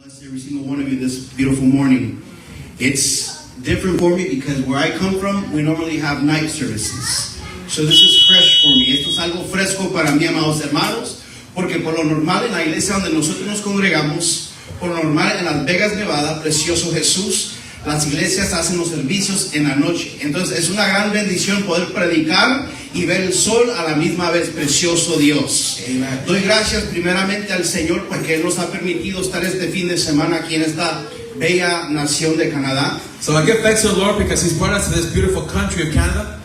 bless every single one of you this beautiful morning. It's different for me because where I come from, we normally have night services. So this is fresh for me. Esto es algo fresco para mí, amados hermanos, porque por lo normal en la iglesia donde nosotros nos congregamos, por lo normal en Las Vegas, Nevada, Precioso Jesús, las iglesias hacen los servicios en la noche. Entonces es una gran bendición poder predicar y ver el sol a la misma vez. Precioso Dios. Amen. Doy gracias primeramente al Señor porque Él nos ha permitido estar este fin de semana aquí en esta bella nación de Canadá. So I give thanks to the Lord because He's brought us to this beautiful country of Canada.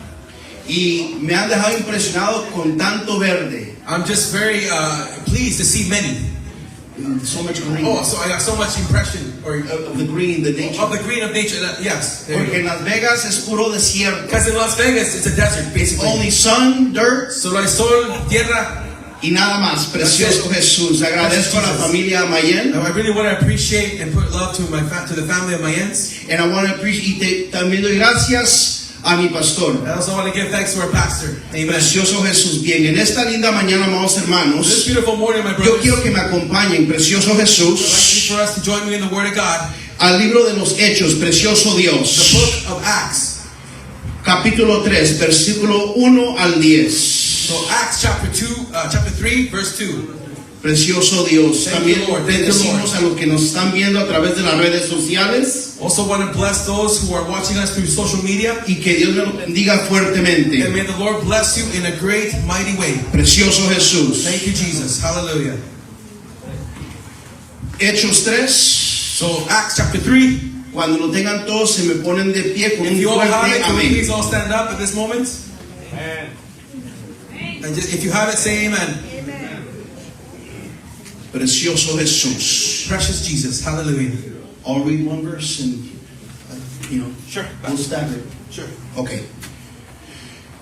Y me han dejado impresionado con tanto verde. I'm just very pleased to see many. So much green. Oh, so I got so much impression of the green, the nature. Of the green of nature. Yes. Porque en Las Vegas es puro desierto. Because in Las Vegas it's a desert, basically. Only sun, dirt. Solo hay sol, tierra. Y nada más. Precioso Jesús. Agradezco a la familia Mayen. I really want to appreciate and put love to the family of Mayens. And I want to appreciate. También doy gracias a mi pastor. I also want to give thanks to our pastor. Amen. Precioso Jesús. Bien, en esta linda mañana, amados hermanos, this beautiful morning, my brothers, yo quiero que me acompañen, Precioso Jesús, I'd like for us to join me in the Word of God. Al libro de los Hechos, Precioso Dios. The book of Acts. Capítulo 3, versículo 1 al 10. So Acts chapter 3, verse 2. Precioso Dios. También bendecimos a los que nos están viendo a través de las redes sociales. Also want to bless those who are watching us through social media. Y que Dios me lo bendiga fuertemente. And may the Lord bless you in a great, mighty way. Precioso Jesús. Thank you, Jesus. Hallelujah. Hechos 3. So Acts chapter 3. Cuando lo tengan todos, se me ponen de pie con un fuerte amén. Please all stand up at this moment. Amen. And just, if you have it, say amen. Precioso Jesús. Precious Jesus. Hallelujah. I'll read one verse and, Sure. We'll stagger. Sure. Okay.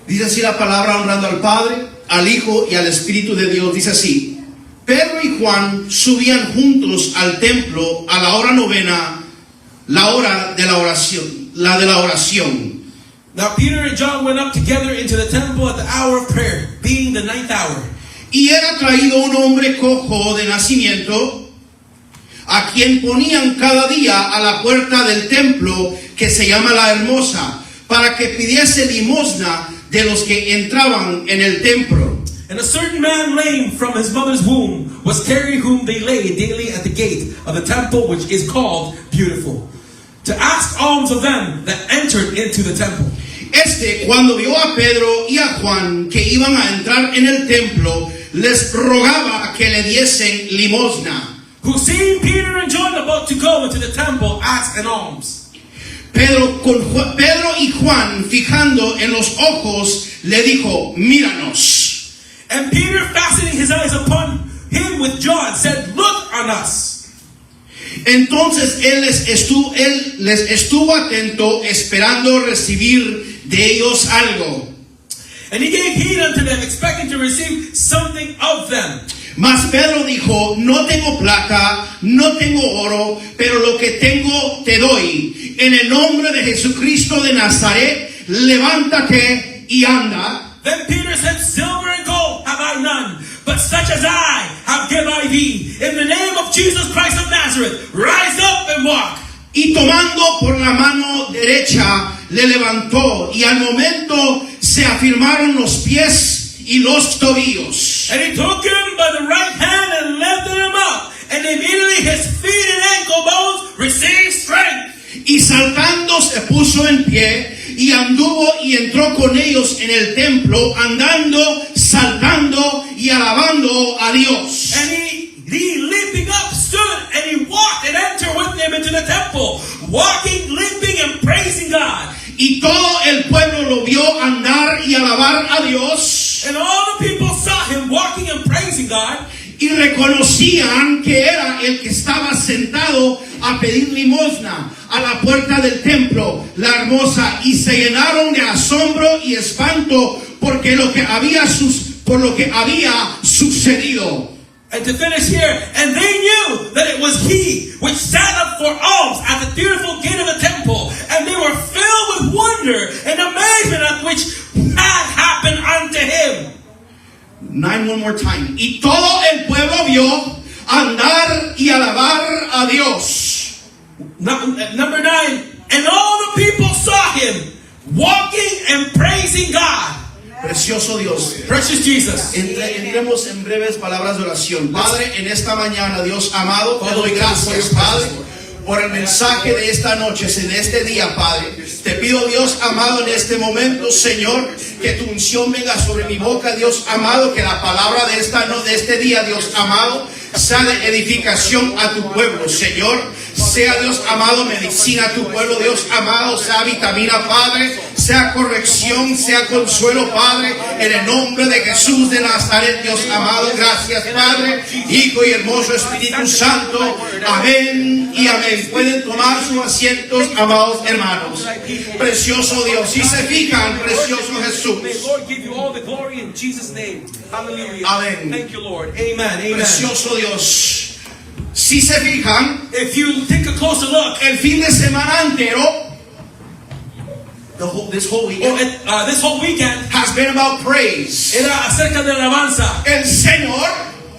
Dice así la palabra, honrando al Padre, al Hijo y al Espíritu de Dios. Dice así: Pedro y Juan subían juntos al templo a la hora novena, la hora de la oración, la de la oración. Now Peter and John went up together into the temple at the hour of prayer, being the 9th hour. Y era traído un hombre cojo de nacimiento, a quien ponían cada día a la puerta del templo, que se llama La Hermosa, para que pidiese limosna de los que entraban en el templo. And a certain man lame from his mother's womb was carried, whom they laid daily at the gate of the temple, which is called Beautiful, to ask alms of them that entered into the temple. Cuando vio a Pedro y a Juan que iban a entrar en el templo, les rogaba que le diesen limosna. Who, seeing Peter and John about to go into the temple, asked an alms. Pedro y Juan, fijando en los ojos, le dijo: Míranos. And Peter, fastening his eyes upon him with John, said, Look on us. Entonces él les estuvo atento, esperando recibir de ellos algo. And he gave heed unto them, expecting to receive something of them. Mas Pedro dijo: No tengo plata, no tengo oro, pero lo que tengo te doy. En el nombre de Jesucristo de Nazaret, levántate y anda. Then Peter said, Silver and gold have I none, but such as I have give I thee. In the name of Jesus Christ of Nazareth, rise up and walk. Y tomando por la mano derecha, le levantó, y al momento se afirmaron los pies y los tobillos. And he took him by the right hand and lifted him up, and immediately his feet and ankle bones received strength. Y saltando se puso en pie, y anduvo y entró con ellos en el templo, andando, saltando y alabando a Dios. And he leaping up stood, and he walked and entered with them into the temple, walking, limping, and praising God. Y todo el pueblo lo vio andar y alabar a Dios. And all the people saw him walking and praising God. Y reconocían que era el que estaba sentado a pedir limosna a la puerta del templo, La Hermosa, y se llenaron de asombro y espanto por lo que había sucedido. And to finish here, and they knew that it was he which sat up for alms at the beautiful gate of the temple, and they were filled with wonder and amazement at which had happened unto him. 9 one more time. Y todo el pueblo vio andar y alabar a Dios. Number 9, and all the people saw him walking and praising God. Precioso Dios. Precious Jesus. Entremos en breves palabras de oración. Padre, en esta mañana, Dios amado, te doy gracias, Padre, por el mensaje de esta noche, de este día, Padre. Te pido, Dios amado, en este momento, Señor, que tu unción venga sobre mi boca, Dios amado, que la palabra de este día, Dios amado, sea de edificación a tu pueblo, Señor. Sea, Dios amado, medicina a tu pueblo, Dios amado, sea vitamina, Padre, sea corrección, sea consuelo, Padre, en el nombre de Jesús de Nazaret, Dios amado. Gracias, Padre, Hijo y hermoso Espíritu Santo. Amén y amén. Pueden tomar sus asientos, amados hermanos. Precioso Dios, si se fijan, precioso Jesús. May Lord give you all the glory in Jesus' name. Hallelujah. Amén. Thank you, Lord. Amen. Amen. Precioso Dios. Si se fijan, If you take a closer look, el fin de semana entero, this whole weekend, this whole weekend has been about praise. era acerca de la alabanza. El Señor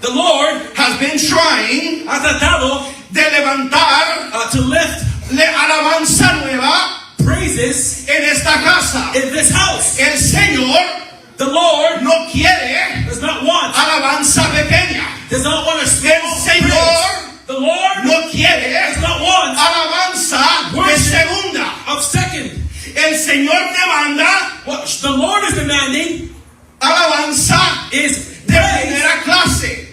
The Lord has been trying ha tratado de levantar to lift alabanza nueva praises en esta casa. in this house. El Señor The Lord no quiere does not want, alabanza pequeña. does not want a El small Señor praise. The Lord no quiere does not want alabanza de segunda. of second. El Señor demanda What the Lord is demanding alabanza is de praise. primera clase.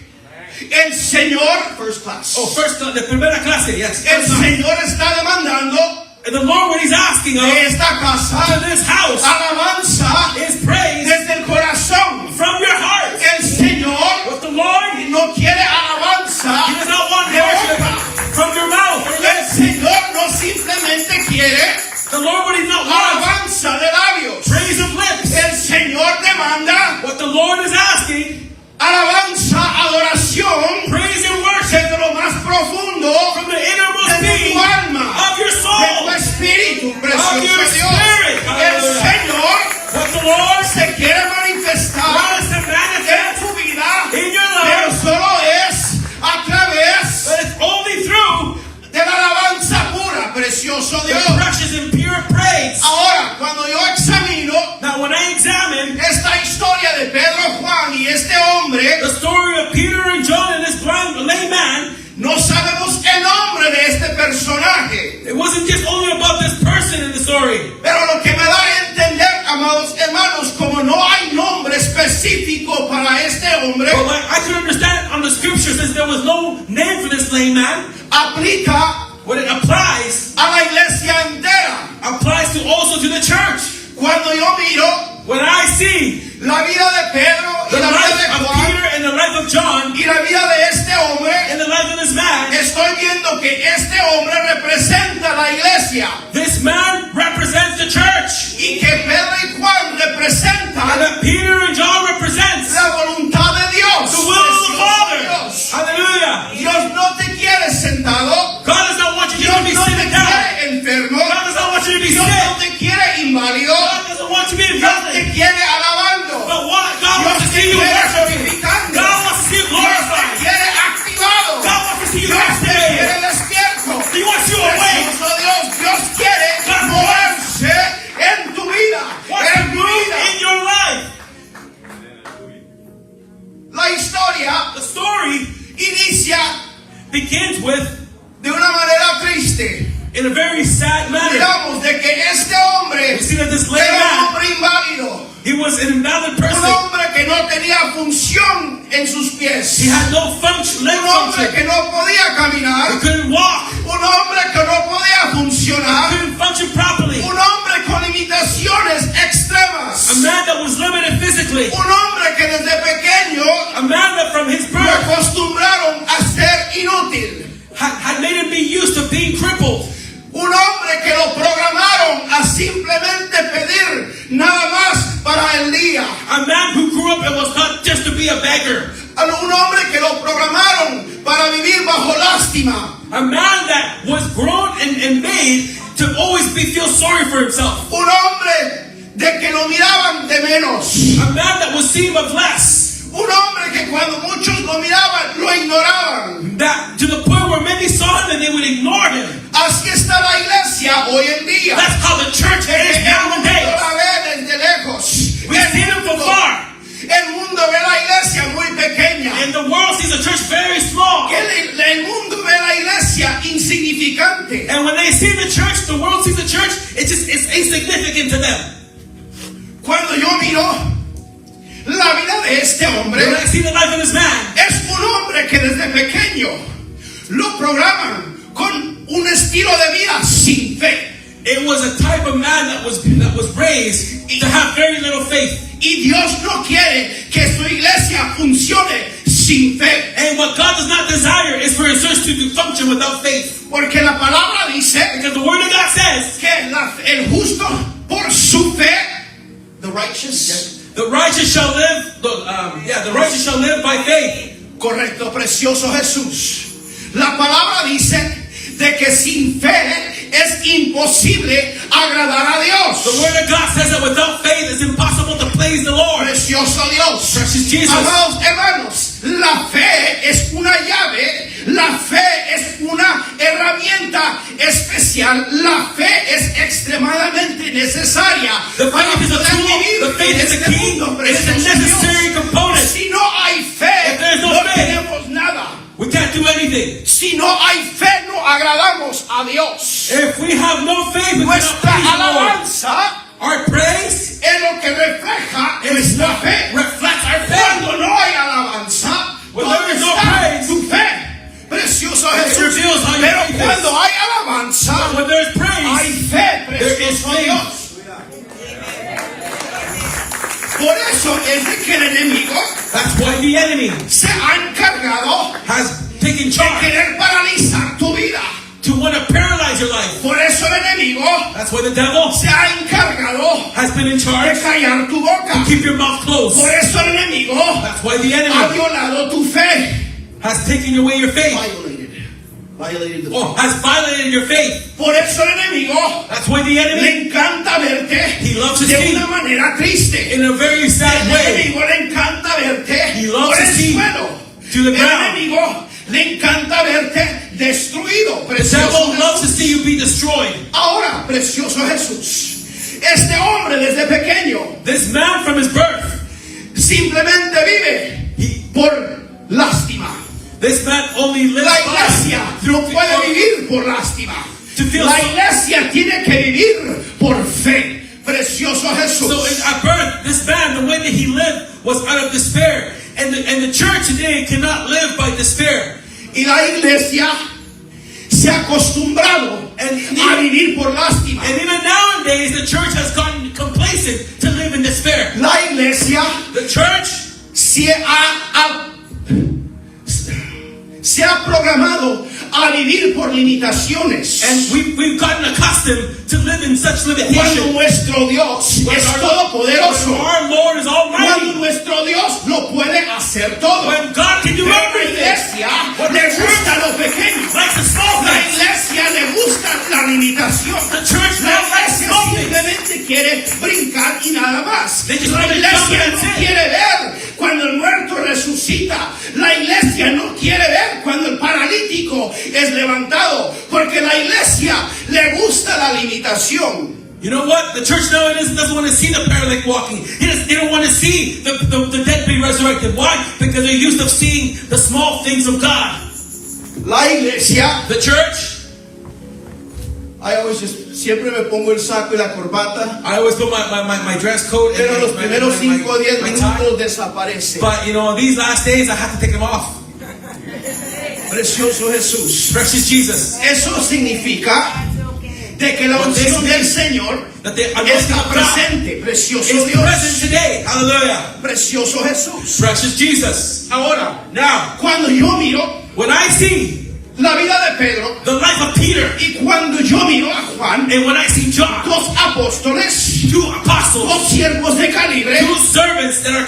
El Señor, first class. Oh, first, the primera clase, yes. El First class. Señor está demandando And the Lord, what He's asking of de esta to casa this house alabanza is praise desde el corazón. from your heart. El Señor What the Lord, no quiere alabanza He does not want de worship boca. from your mouth. El Señor no simplemente quiere The Lord, what He does not want alabanza de labios. praise of lips. El Señor demanda What the Lord is asking, alabanza, adoración praise and worship desde lo más profundo from the innermost de being tu alma, of your de tu soul, espíritu, of precioso your Dios. spirit. El Hallelujah. Señor What the Lord se quiere manifestar wants to en manifest tu vida, in your pero life, solo es a través but it's only through de la alabanza pura, precioso the Dios. precious and pure praise. Ahora, cuando yo examino Now, when I examine esta historia de Pedro, Juan y este hombre, the story of Peter and John and this blind lame man, no sabemos el nombre de este personaje. it wasn't just only about this person in the story. Pero lo que me da a entender, amados hermanos, como no hay nombre específico para este hombre, But like, I could understand on the scripture, since there was no name for this lame man, aplica what it applies a la iglesia entera. applies to also to the church. Cuando yo miro When I see la vida de Pedro y the la vida life de of Juan Peter and the life of John y la vida de este hombre, and the life of this man, estoy viendo que este hombre representa la iglesia this man represents the church, y que Pedro y Juan and representan that Peter and John represents la voluntad de Dios. the will of the Precioso Father. Dios. Hallelujah. Dios no te quiere sentado, God does not want you Dios to be no te sitting down. quiere enfermo, God does not want you to be Dios no sick. te quiere inválido, God doesn't want you to be Dios te invalid. quiere alabando, But what God wants to Dios te see you quiere worshiping. glorificando, God wants to see you Dios te glorified. quiere activado, God wants to see you Dios te quiere activated. despierto. He wants you awake. Precioso Dios, Dios quiere God moverse en tu vida, Wants to en tu move vida. in your life. La historia The story inicia begins with, de una manera triste. in a very sad manner. Miramos de que este hombre We see that this lame era un man, hombre inválido, he was an invalid un person. hombre que no tenía función en sus pies, He had no function, leg un hombre function. que no podía He caminar, couldn't walk. un hombre que no podía He funcionar, couldn't function properly. un hombre con limitaciones extremas, A man that was limited physically. un hombre que desde pequeño A man that from his lo birth acostumbraron a ser inútil, had made him be used to being crippled. un hombre que lo programaron a simplemente pedir nada más para el día, A man who grew up and was taught just to be a beggar. un hombre que lo programaron para vivir bajo lástima, A man that was grown and made to always feel sorry for himself. un hombre de que lo miraban de menos, A man that was seen of less. Un hombre que cuando muchos lo miraban, lo ignoraban. That to the point where many saw him and they would ignore him. Así está la iglesia hoy en día. That's how the church is El mundo nowadays. la ve desde lejos. We see him from far. El mundo ve la iglesia muy pequeña. And the world sees the church very small. El mundo ve la iglesia insignificante. And when they see the church, the world sees the church, it's insignificant to them. Cuando yo miro la vida de este hombre, When I see the life of this man, es un hombre que desde pequeño lo programan con un estilo de vida sin fe. it was a type of man that was raised to have very little faith. Y Dios no quiere que su iglesia funcione sin fe. And what God does not desire is for his church to function without faith. Porque la palabra dice Because the word of God says, que el justo por su fe, the righteous, the righteous shall live, the righteous shall live by faith. correcto, precioso Jesús. La palabra dice de que sin fe es imposible agradar a Dios. The word of God says that without faith it's impossible to please the Lord. Precioso Dios. Precious Jesus. Amados hermanos, la fe es una llave, la fe es una herramienta especial, la fe es extremadamente necesaria The para faith is a poder tool, vivir the faith en is a este key, mundo, it is a precioso necessary Dios. component. Si no hay fe, If there's no no faith, tenemos nada. We can't do anything. Si no hay fe, no agradamos a Dios. If we have no faith, we cannot Nuestra please the Lord. alabanza Our praise es lo que refleja is nuestra what fe. reflects our faith. Cuando no hay alabanza, When ¿dónde there is no está praise, tu fe? Precioso it Jesús. reveals how your Pero faith is. cuando hay alabanza, When there's praise, hay fe, there is precioso faith. Dios. Por eso es de que el enemigo That's why the enemy se ha encargado has taken de charge querer paralizar tu vida. to want to paralyze your life. Por eso el enemigo That's why the devil se ha encargado has been in de charge callar tu boca. to keep your mouth closed. Por eso el enemigo That's why the ha enemy violado tu fe. has taken away your faith. Violated the Or has violated your faith. Por eso el enemigo That's why the enemy, le encanta verte he loves to de see una manera triste. in a very sad El way. enemigo le encanta verte He loves por to el see suelo. to the El ground. enemigo le encanta verte destruido. The Precioso devil loves to Jesús. see you be destroyed. Ahora, precioso Jesús. Este hombre desde pequeño This man from his birth, simplemente vive por lástima. this man only lives La by iglesia no puede vivir por lástima. to feel La so. iglesia tiene que vivir por fe. Precioso So Jesús. at birth, this man, the way that he lived was out of despair. And the church today cannot live by despair. Y la iglesia se ha acostumbrado a vivir por lástima. And even nowadays, the church has gotten complacent to live in despair. La iglesia The church se ha programado a vivir por limitaciones. and we've gotten accustomed to live in such Cuando limitation. nuestro Dios When es our todopoderoso, Lord is cuando almighty. nuestro Dios lo puede hacer todo. When God can do Pero la everything. iglesia What le the church gusta lo pequeño. likes the small La things. iglesia le gusta la limitación. The church La now likes iglesia small things. simplemente quiere brincar y nada más. They just La want to iglesia jump and no sit. quiere ver cuando el muerto resucita. La iglesia no quiere ver cuando el paralítico es levantado. Porque la iglesia le gusta la limitación. You know what? The church nowadays doesn't want to see the paralytic walking. They don't want to see the dead being resurrected. Why? Because they're used to seeing the small things of God. La iglesia, The church, siempre me pongo el saco y la corbata. I always put my dress coat Pero and los primeros 5 o 10 my tie. minutos desaparece. But you know, these last days I have to take them off. Precioso Jesús. Precious Jesus. Eso significa de que la What this unción del means, Señor That the está anointing of God presente. Precioso is Dios. present today. Hallelujah. Precioso Jesús. Precious Jesus. Ahora, Now, cuando yo miro when I see la vida de Pedro the life of Peter, y cuando yo miro a Juan, and when I see John, dos apóstoles, two apostles, dos siervos de calibre, two servants that are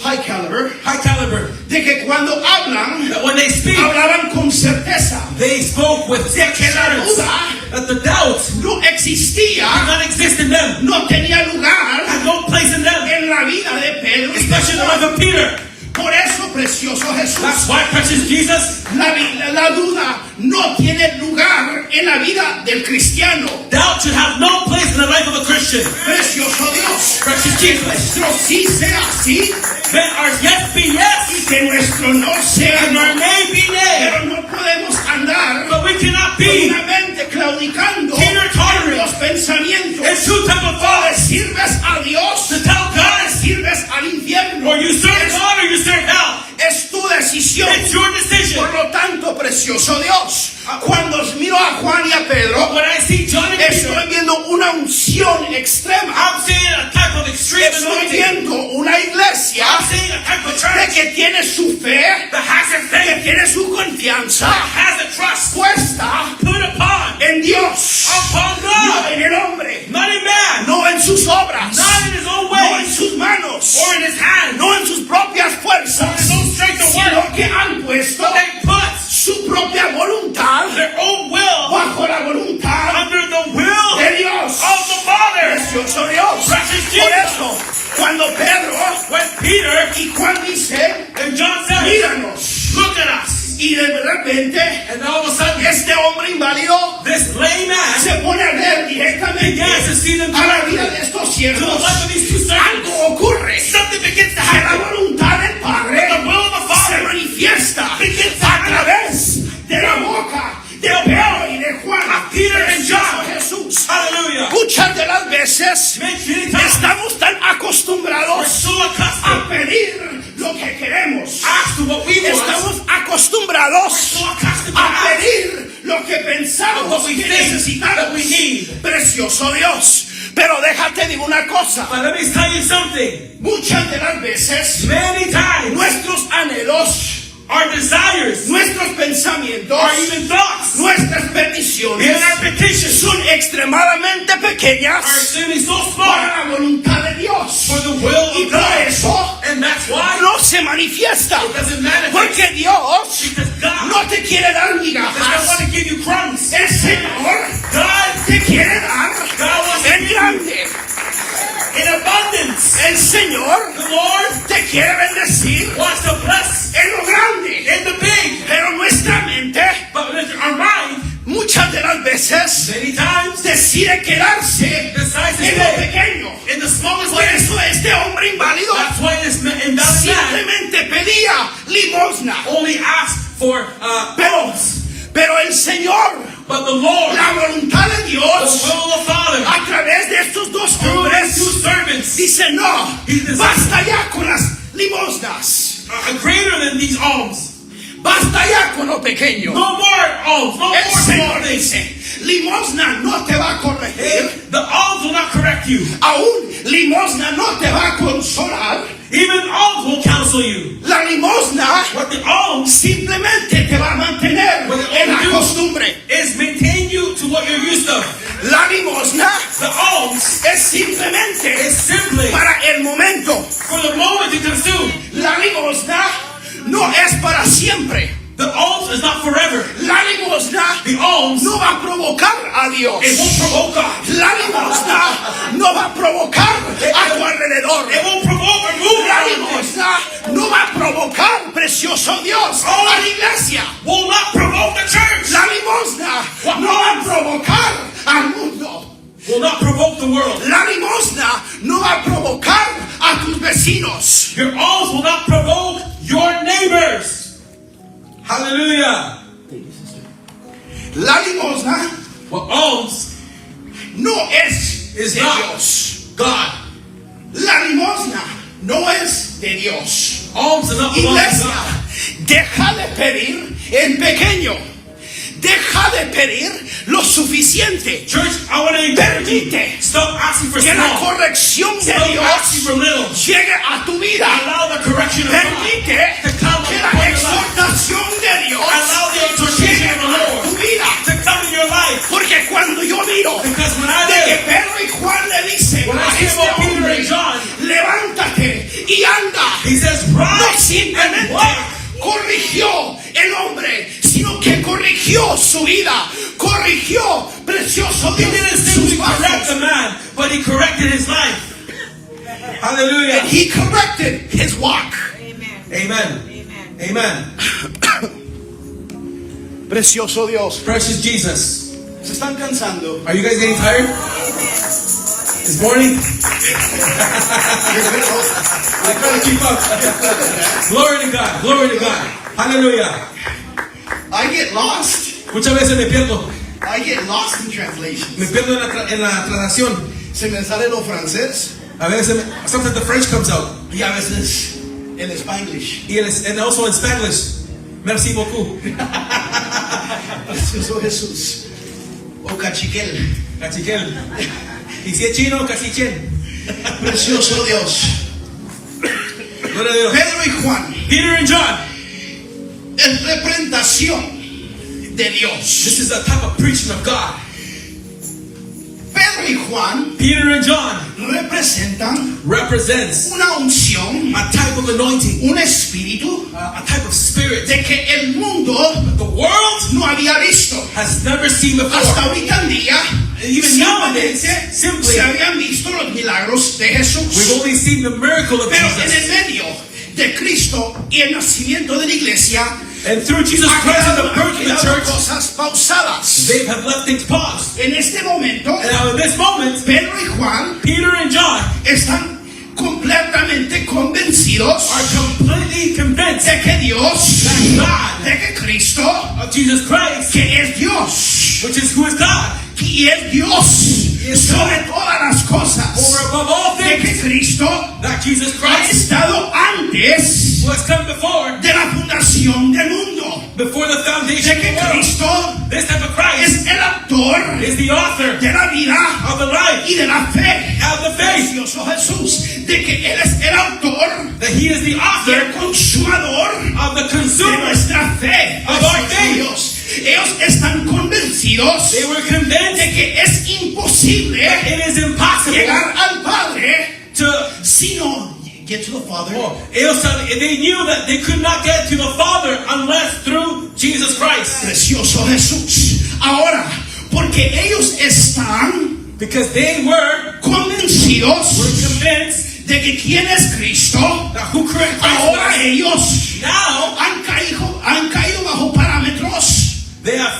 high caliber, high caliber, de que cuando hablan, that when they speak, hablaban con certeza, they spoke with de que la assurance duda that the doubt no existía, did not exist in them, no tenía lugar had no place in them, en la vida de Pedro y de especially in the Juan. life of Peter. Por eso, precioso Jesús, That's why, precious Jesus, la duda no tiene lugar en la vida del cristiano. doubt should have no place in the life of a Christian. Precioso Dios, Precious Jesus, nuestro sí sea sí may our yes be y yes, que nuestro no sea and our no. nay be nay. Pero no podemos andar But we cannot con be una mente claudicando teeter-tottering en los pensamientos. in two type of O le thoughts. sirves a Dios To tell o le God, sirves al infierno. or you serve God or you serve hell. Es tu decisión. It's your decision. Por lo tanto, precioso Dios, cuando miro a Juan y a Pedro, When I see John and Peter, estoy viendo una unción extrema. I'm seeing a type of extreme Estoy anointing. viendo una iglesia I'm seeing a type of de church que tiene su fe, that has a que faith, tiene su confianza that has a trust puesta put upon en Dios, upon no God, en el hombre, not in man, no en sus obras, not in his own no en ways, sus manos, or in his hand, no en sus propias or in fuerzas, his own strength of sino work, que han puesto but they put su propia voluntad their own will bajo la voluntad under the will de Dios. of the Father. Precioso Dios. Precious Por Jesus. eso, cuando Pedro When Peter y Juan dicen, and John said, míranos, look at us, y de repente and all of a sudden, este hombre inválido this lame man se pone a ver directamente begins to see them a la directly vida de estos to the siervos. life of these two servants. Algo ocurre. Something begins to Que la happen. voluntad del The Padre will of the se Father manifiesta begins to a happen. través de la boca de Pedro y de Juan. Of Peter and John. Jesús. Hallelujah. Muchas de las veces Many times estamos tan we're acostumbrados so a accustomed pedir lo que queremos. ask to what we want. Estamos acostumbrados So accustomed to a ask pedir lo que pensamos what we que think necesitamos. that we need. Precioso Dios. Pero déjate digo una cosa. But let me tell you something. Muchas de las veces Many times nuestros anhelos, our desires, nuestros pensamientos, or even thoughts, nuestras peticiones even our petitions son extremadamente are pequeñas extremely so small para la voluntad de Dios. for the will Y of por God. eso And that's why no se manifiesta. it doesn't manifest. Porque Dios Because God no te quiere dar does not want migajas. to give you crumbs. El Señor God, te quiere dar God wants to en give you grande. in abundance. El Señor The Lord te quiere bendecir wants to bless en lo grande. in the big. Pero nuestra mente, But listen, our mind, muchas de las veces, many times, decide quedarse decides to en lo stay pequeño. in the smallest Por way. eso este hombre inválido That's why this invalid man simplemente pedía limosna. only asked for Pero, alms. pero el Señor, But the Lord, la voluntad de the Dios, will of the Father, a través de estos dos through hombres, his two servants, dice no, He desires- basta ya con las limosnas, are greater than these alms. basta ya con lo pequeño. No more alms, no El more small Señor things. dice, limosna no te va a corregir, The alms will not correct you. aún limosna no te va a consolar, Even alms will counsel you. la limosna What the alms simplemente te va a mantener Well, en la you- costumbre. is maintain you to what you're used to. La limosna The alms es simplemente is simply para el momento. for the moment to consume. La limosna no es para siempre. The alms is not forever. La limosna The alms, no va a provocar a Dios. it won't provoke God. La limosna no va a provocar a tu alrededor. It won't provoke or move La God. limosna no va a provocar, precioso Dios, a la iglesia. Will not provoke the church. La limosna no va a provocar al mundo. Will not provoke the world. La limosna no va a provocar a tus vecinos. Your alms will not provoke your neighbors. Hallelujah. La limosna Well, alms no es is de not Dios. God. La limosna no es de Dios. Alms is not belong to Iglesia, God. deja de pedir en pequeño. Deja de pedir lo suficiente. Church, I want to encourage you. Permite Stop asking for que la small. corrección de Stop asking Dios for little. llegue a tu vida. Allow the correction of God. Permite to come que upon la your life. exhortación de Dios Allow the exhortation of the llegue a tu Lord vida. to come in your life. Porque cuando yo miro Because when I de que live, Pedro y Juan le dicen when a I hear este about Peter hombre, and John, levántate y anda. he says, No rise and simplemente walk. corrigió el hombre, sino que corrigió su vida, corrigió, precioso He Dios, didn't sus simply correct pasos. the man, but he corrected his life. Hallelujah. He corrected his walk. Amen. Amen. Precioso Dios. Precious Jesus. ¿Se están cansando? Are you guys getting tired? This morning? I try to keep up. Glory to God. Glory to God. Hallelujah. I get lost. Muchas veces me pierdo. I get lost in translation. Me pierdo en la traducción. Se me sale lo francés A veces, sometimes the French comes out. y a veces el Spanglish. And also in Spanish. Merci beaucoup. Precioso Jesús. O cachiquel. Cachiquel. Y si es chino, cachiquel. Precioso Dios. Gloria a Dios. Pedro y Juan, Peter and John. en representación de Dios. This is a type of preaching of God. Pedro y Juan Peter and John representan represents una unción, a type of anointing, un espíritu a type of spirit de que el mundo the world no había visto. has never seen before. Hasta ahorita en día, Even nowadays, simplemente simply, se habían visto los milagros de Jesús. we've only seen the miracle of Pero en el Jesus. medio de Cristo y el nacimiento de la iglesia, And through Jesus ha Christ and the quedado- birth han of the quedado church, cosas pausadas. they have left things paused. En este momento, And now in this moment, Pedro y Juan Peter and John están completamente convencidos are completely convinced de que Dios, that God, de que Cristo, of Jesus Christ, que es Dios, which is who is God, y es Dios sobre todas las or cosas, above all de que things, Cristo that Jesus ha Christ estado antes was come before, de la fundación del mundo, before the foundation de of que the world. Cristo This type of Christ es el autor is the author de la vida of the life, y de la fe. of the faith, Precioso Jesús, de que Él es el autor that He is the y author el consumador of the de consumer. nuestra fe. Of our Precioso faith. Dios. Ellos están convencidos They were convinced de que es imposible it is impossible llegar al Padre to. si no get to the Father. They knew that they could not get to the Father unless through Jesus Christ, Precioso Jesús. Ahora, porque ellos están because they were convencidos convinced de que quién es Cristo, that who Christ ahora was. ellos Now han caído bajo parámetros they have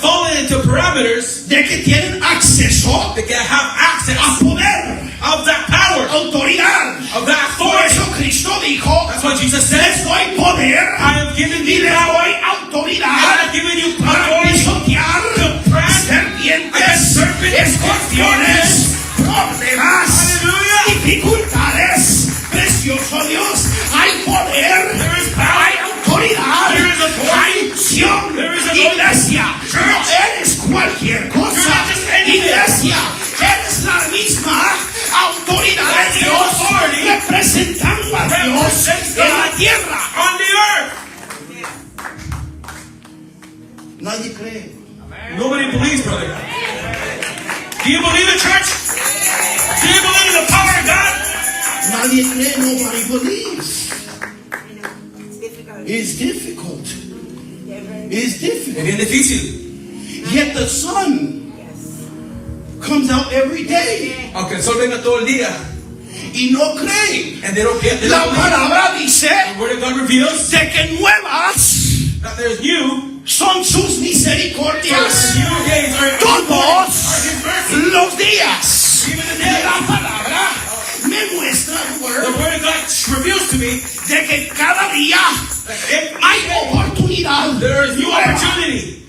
fallen into parameters de que tienen acceso that can have access a poder, of that power, autoridad. of that Por authority. eso Cristo dijo, That's what Jesus les says. doy poder I have given y you les power. doy I autoridad have given you para authority pisotear to press serpientes, serpents, escorpiones, problemas, Hallelujah. dificultades. Precioso Dios, hay poder, There is power. hay autoridad, There is authority. hay unción. There is authority. Iglesia, no eres cualquier cosa. You're not just anything. Iglesia, eres la misma autoridad de That's the Dios, authority. representando a Dios Represents en la God tierra. on the earth. Nadie cree. Nobody believes, brother. Do you believe it, church? Do you believe in the power of God? Nadie cree. Nobody believes. It's difficult. It's difficult. Yeah, very- It's Es difficult. bien difícil. Yet the sun Yes. comes out every day Aunque el sol venga todo el día, y no creen. and they don't get the La palabra dice word of God reveals de que nuevas that there's new. son sus misericordias New days are todos His mercy. los días. Even the day. La palabra me muestra el The word word of God reveals to me de que cada día that hay oportunidad there is new nueva, opportunity.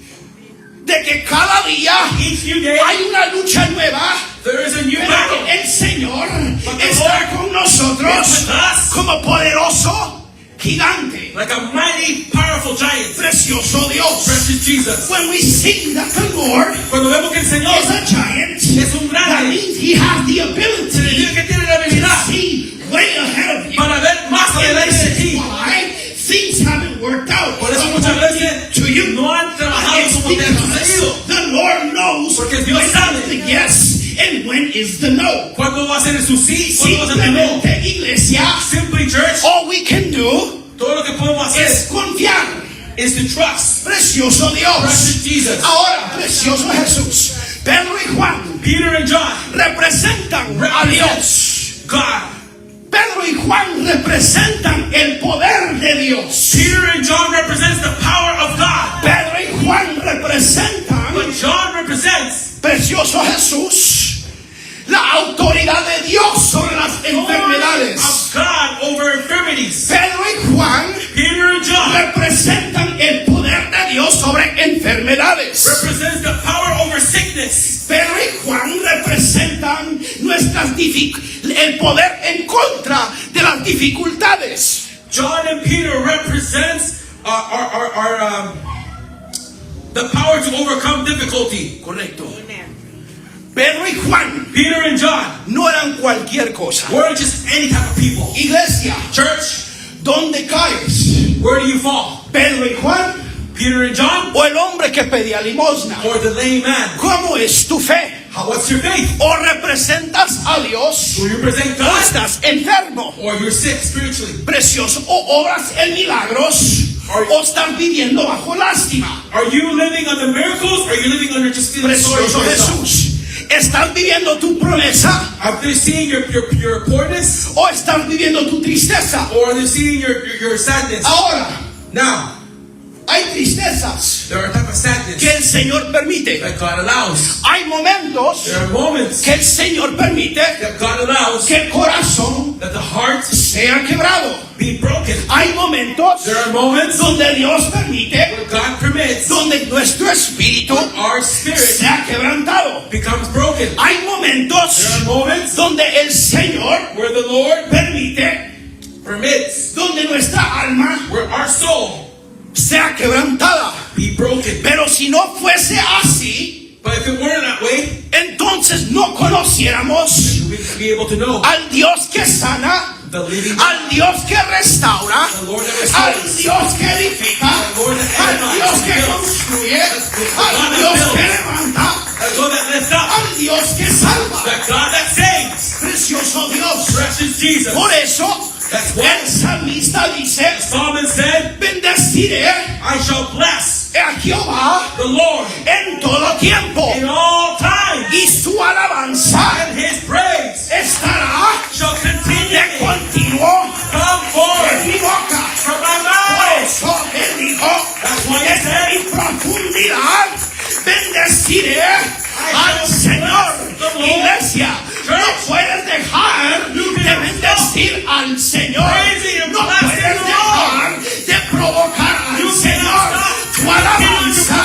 de que cada día Each new day, hay una lucha nueva, there is a new pero battle. que el Señor But the está Lord con nosotros is with us. como poderoso gigante. Like a mighty, powerful giant. Precioso Dios. Precious Jesus. When we see that the Lord Cuando vemos que el Señor is a giant, es un that grande, means He has the ability significa que tiene la to habilidad see way ahead of you. para ver más And adelante de this is ti. why things haven't worked out Por eso muchas veces to you. no han trabajado It's como te ha because sucedido. the Lord knows Porque Dios when sabe. is the yes and when is the no. ¿Cuándo va a ser su sí? ¿Cuándo va a ser su no? Simplemente, iglesia, Simply, church, all we can do todo lo que podemos hacer es confiar. is to trust. Precioso Dios. Precious Jesus. Ahora, precioso Jesús. Pedro y Juan Peter and John representan a represent Dios. God. Pedro y Juan representan el poder de Dios. Peter and John represents the power of God. Pedro y Juan representan, But John represents precioso Jesús, la autoridad de Dios sobre las the authority enfermedades. of God over infirmities. Pedro y Juan Peter and John representan el poder de Dios sobre enfermedades. represents the power over sickness. Pedro y Juan representan el poder en contra de las dificultades. John and Peter represents the power to overcome difficulty. Correcto. Amen. Pedro y Juan Peter and John no eran cualquier cosa. weren't just any type of people. Iglesia, Church, ¿dónde caes? where do you fall? Pedro y Juan Peter and John o el hombre que pedía limosna. or the lame man? ¿Cómo es tu fe? What's your faith? ¿O representas a Dios Do you represent o God estás enfermo? or you're sick spiritually? Precioso, o obras en milagros o estás viviendo bajo lástima. Are you living under miracles or are you living under just feeling sorry Precioso for yourself? Jesús, ¿estás viviendo tu promesa Are they seeing your poorness o estás viviendo tu tristeza? or are they seeing your sadness? Ahora, Now, hay tristezas there are a type of sadness que el Señor permite. that God allows. Hay momentos There are moments que el Señor permite that God allows que el corazón that the heart sea quebrado. be broken. Hay momentos There are moments donde Dios permite, where God permits donde nuestro espíritu our spirit sea quebrantado. becomes broken. Hay There momentos are moments donde el Señor where the Lord permite, permits donde nuestra alma where our soul sea quebrantada. be broken. Pero si no fuese así, But if it weren't that way, entonces no conociéramos we would be able to know al Dios que sana, the living al Dios que restaura, the Lord that al restores, Dios que edifica, the Lord that al edifies, Dios que builds, construye, the al God that Dios que builds, levanta, the God that lifts up, al Dios que salva. the God that saves. Precioso Dios. Precious Jesus. Por eso, That's why el salmista dice, Solomon said, bendeciré I shall bless a Jehová the Lord en todo tiempo, in all times, y su alabanza and his praise estará shall de continually continuo come en forth mi boca. from my Por mouth. eso él dijo, That's why he en said, mi profundidad bendeciré al Señor. Iglesia, no puedes dejar de bendecir al Señor. No puedes dejar de provocar al you Señor. cannot Tu stop alabanza,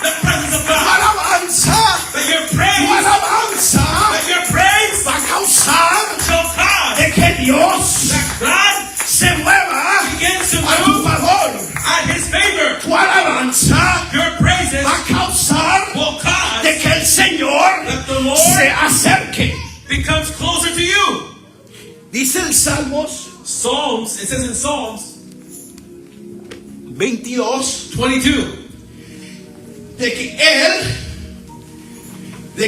the presence of tu God. alabanza, That your tu praise, alabanza that your praise va a causar shall cause de que Dios that God se mueva begins to a tu move favor. at his favor. Tu alabanza Your praises va a causar will cause de que el Señor that the Lord se acerque. becomes closer to you. Dice el Salmos Psalms, it says in Psalms 22 22 de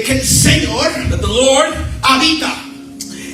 que el Señor that the Lord habita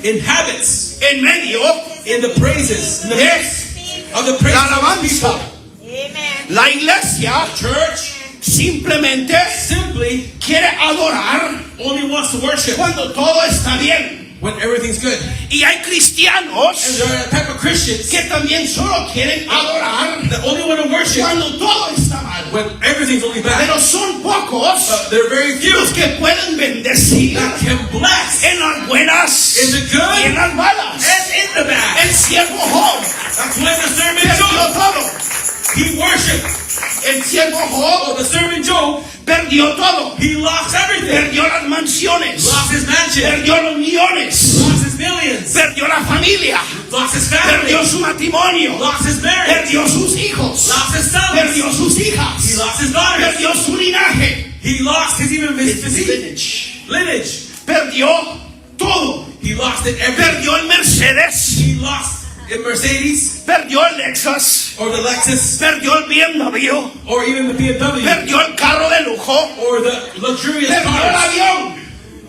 inhabits en medio in the praises, in the de midst of the praises la of his alabanza. people. Amen. La iglesia Church simplemente simply quiere adorar only wants to worship cuando todo está bien. when everything's good. Y hay And cristianos there are a type of Christians que también solo quieren adorar that only want to worship cuando todo está mal. when everything's only bad. Pero son pocos There are very few los que pueden bendecir that can bless en las buenas in the y good en las malas. and in the bad. El siervo Job That's when the servant perdió Job, todo. he worshiped. El siervo Job The servant Job, perdió todo. he lost everything. Perdió las mansiones, Lost his mansion, perdió los millones, lost his millions, perdió la familia, lost his family, perdió su matrimonio, lost his marriage, perdió sus hijos, lost his sons, perdió sus he hijas, lost his daughters, perdió su linaje, he lost even his his physique, lineage. perdió todo. He lost it everything. Perdió el Mercedes, He lost a Mercedes perdió el Lexus, or the Lexus perdió el BMW, or even the BMW perdió el carro de lujo, or the luxurious perdió el cars. avión,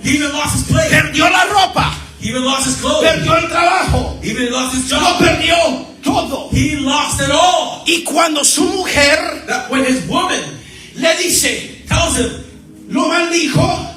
He even lost his plane. perdió la ropa, He even lost his clothes. perdió el trabajo, He even lost his lo job. perdió todo. He lost it all. Y cuando su mujer That when his woman le dice, tells him, lo maldijo,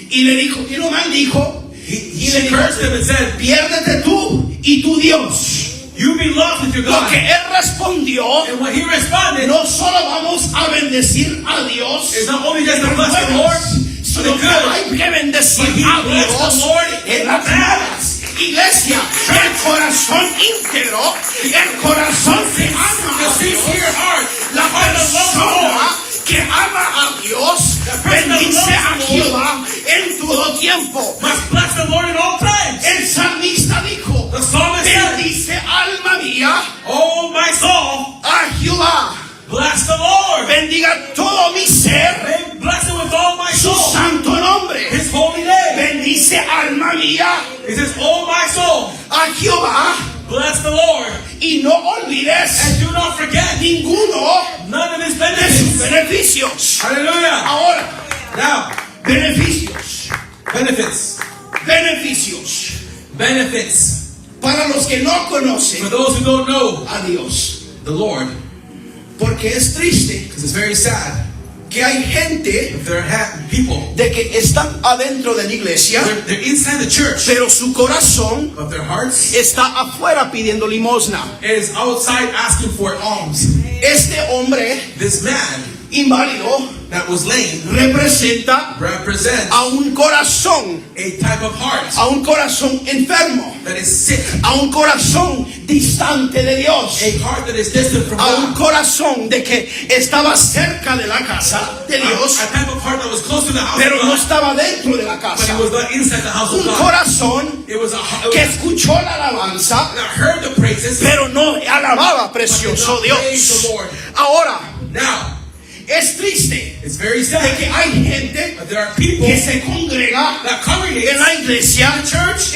y le dijo, y lo maldijo, He cursed them and said, piérdete tú y tu Dios. you be lost with your Lo God. que él respondió, And when he responded, no solo vamos a bendecir a Dios, it's not only just to bless the Lord for the sino que good, hay que bendecir but he a blessed Dios the Lord en las malas. Iglesia, el corazón íntegro, el corazón que ama the a Dios, sincere heart, la persona que ama a Dios, bendice a Jehová en todo tiempo. must bless the Lord at all times. El salmista dijo, The psalmist said, bendice alma mía oh my soul, a Jehová. bless the Lord. Bendiga todo mi ser, May bless him with all my su soul. santo nombre. His holy name. Bendice alma mía He says, oh my soul, a Jehová bless the Lord. y no olvides And do not forget ninguno none of his de sus benefits. beneficios. Hallelujah. Ahora, Now, beneficios, benefits. beneficios. Benefits. Para los que no For conocen those who don't know a Dios. the Lord, Porque es triste because it's very sad que hay gente if there are people, de que están adentro de la iglesia, they're inside the church, pero su corazón but their hearts está afuera pidiendo limosna. is outside asking for alms. Este hombre This man inválido that was lame representa represents a un corazón, a type of heart a un corazón enfermo, that is sick, a un corazón distante de Dios, a heart that is distant from a un God, corazón de que estaba cerca de la casa de Dios, a type of heart that was close to the house pero of no God, estaba dentro de la but casa. it was not inside the house of Un God. corazón It was a heart que escuchó la alabanza, that heard the praises, pero no alababa but did precioso not praise Dios. the Lord. Ahora, Now, es triste it's very de sad que hay gente that there are people que se congrega that congregate en la iglesia,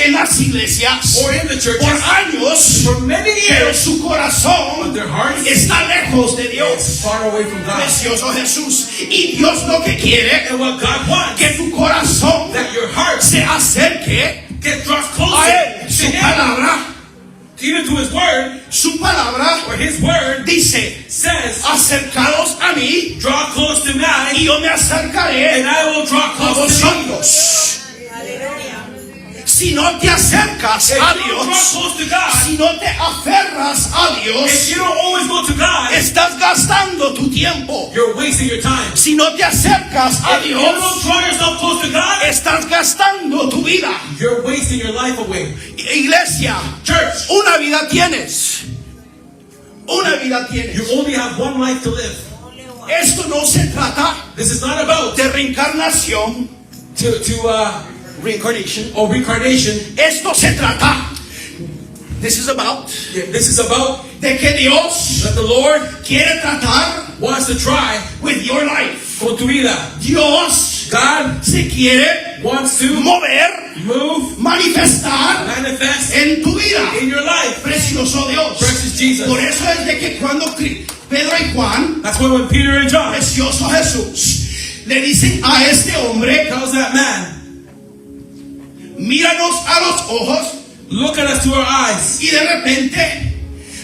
en las iglesias, or in the por churches años, for many pero years, su but corazón their hearts está lejos de is Dios. far away from God. Precioso Jesús. Y Dios lo que quiere And what God wants, que tu corazón that your heart se acerque get draws a closer Él. to Su Him, palabra, even to His Word, su palabra or His Word dice, says, acercaos a mí draw close to me, y yo me acercaré and I will draw a close to you. vosotros. Si no te acercas If a you don't draw Dios, close to God, si no te aferras a if Dios, you don't always go to God, estás gastando tu tiempo. you're wasting your time. Si no te acercas a If you don't Dios, draw yourself close to God, estás gastando tu vida. you're wasting your life away. Iglesia, Church, una vida tienes. Una vida tienes. you only have one life to live. Esto no se trata This is not about de reencarnación, reincarnation. or reincarnation. Esto se trata. This is about This is about de que Dios that the Lord quiere tratar wants to try with your life. con tu vida. Dios God se quiere wants to mover, move, manifestar manifest en tu vida. in your life. Precioso Dios. Precious Jesus. Por eso es de que cuando Pedro y Juan, That's why when Peter and John precioso Jesús, le dicen a este hombre, tells that man, míranos a los ojos, look at us to our eyes. y de repente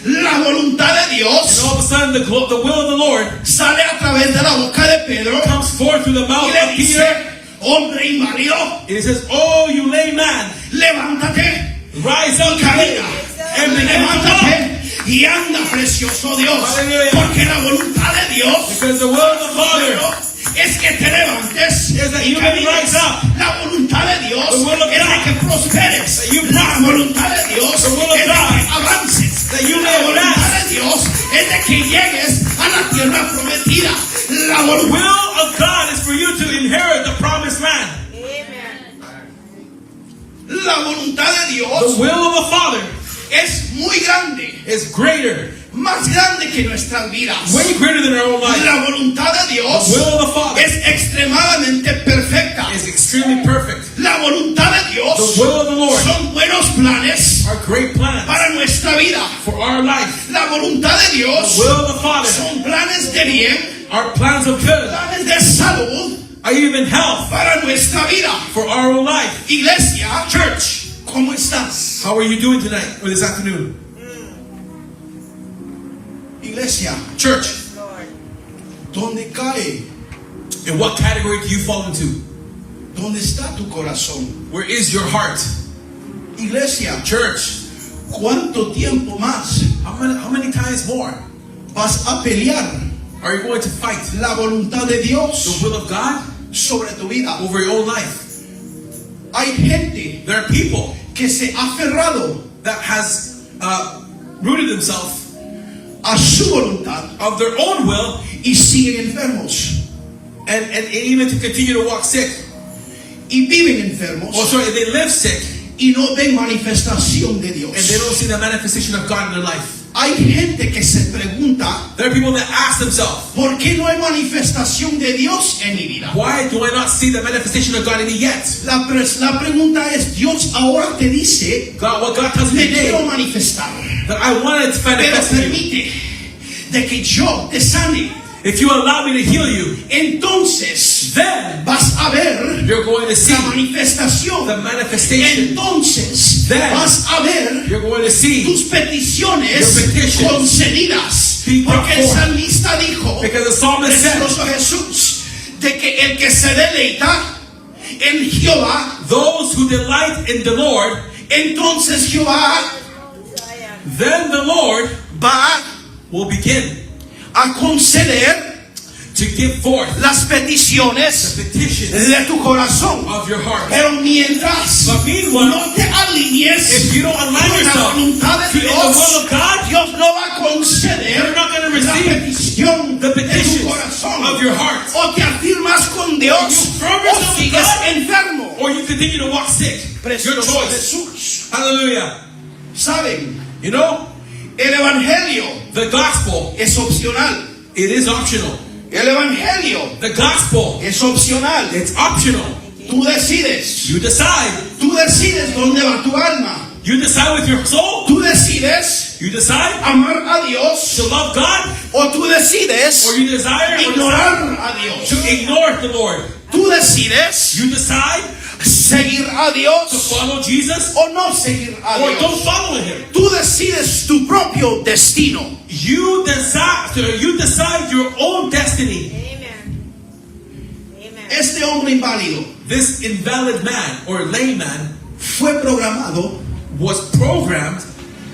la voluntad de And Dios all of a sudden the will of the Lord sale a través de la boca de Pedro comes forth through the y mouth le of dice, Peter. hombre inválido, And he says, oh, you lame man, levántate, rise up camina, and begin to walk. levántate y anda, precioso Dios, Hallelujah. porque la voluntad de Dios Because the will of the Father es que te levantes is that y you may camines. rise up. La voluntad de Dios The will of es de God. que prosperes. That you La prosper. voluntad de Dios The will of es de God. que avances. That you La may voluntad advance. de Dios es de que llegues a la tierra prometida. La The voluntad, will of God is for you to inherit the promised land. la voluntad de The Dios will of the Father es muy grande, is greater, más grande que nuestras vidas. way greater than our own life. La voluntad de The Dios will of the Father es extremadamente perfecta. is extremely perfect. La voluntad de Dios The will of the Lord son buenos planes are great plans para nuestra vida. for our life. La voluntad de The Dios will of the Father son planes de bien, are plans of good, planes de salud are even health para nuestra vida. for our own life. Iglesia, church, ¿cómo estás? How are you doing tonight or this afternoon? Iglesia, Church, ¿dónde cae in what category do you fall into? ¿Dónde está tu corazón? Where is your heart? Iglesia, Church, ¿cuánto tiempo más how many times more vas a pelear are you going to fight la voluntad de the Dios will of God sobre tu vida? over your own life? Hay gente There are people que se ha aferrado that has rooted themselves a su voluntad of their own will y siguen enfermos and even to continue to walk sick. y viven enfermos Or sorry, they live sick y no ven manifestación de and they Dios. don't see the manifestation of God in their life. Hay gente que se pregunta, There are people that ask themselves, ¿por qué no hay manifestación de Dios en mi vida? why do I not see the manifestation of God in me yet? La pregunta es, Dios ahora te dice, God, what God tells me me quiero today, manifestar, that I wanted to pero manifest in you. permite de que yo te sane. If you allow me to heal you, Entonces then vas a ver you're going to see la manifestación. the manifestation. Entonces Then vas a ver You're going to see tus peticiones your petitions concedidas. being brought Porque el forth. salmista dijo, Because the psalmist said, precioso Jesús, de que el que se deleita en Jehová, those who delight in the Lord, entonces Jehová then the Lord va will begin a conceder to give forth las the peticiones petitions de tu corazón. of your heart. Pero mientras But meanwhile, no te alinees if you don't align con la yourself voluntad to de the will Dios, of God, Dios no va a conceder you're not going to la receive petición the de tu petitions corazón. of your heart. O te afirmas con Dios You firm o yourself with sigues God. enfermo. Or you continue to walk sick. Your Precioso choice. Jesús. Hallelujah. ¿Saben? You know, El evangelio the gospel, es opcional. it is optional. El evangelio The gospel, es opcional. it's optional. Tú decides. You decide. Tú decides dónde va tu alma. You decide with your soul. Tú decides You decide amar a Dios to love God, o tú decides or you desire ignorar a Dios. to ignore the Lord. Tú decides You decide seguir a to Dios follow Jesus o no seguir a or don't Dios. follow Him. Tú decides tu propio destino. You decide your own destiny. Amen. Amen. Este hombre inválido This invalid man or layman fue programado was programmed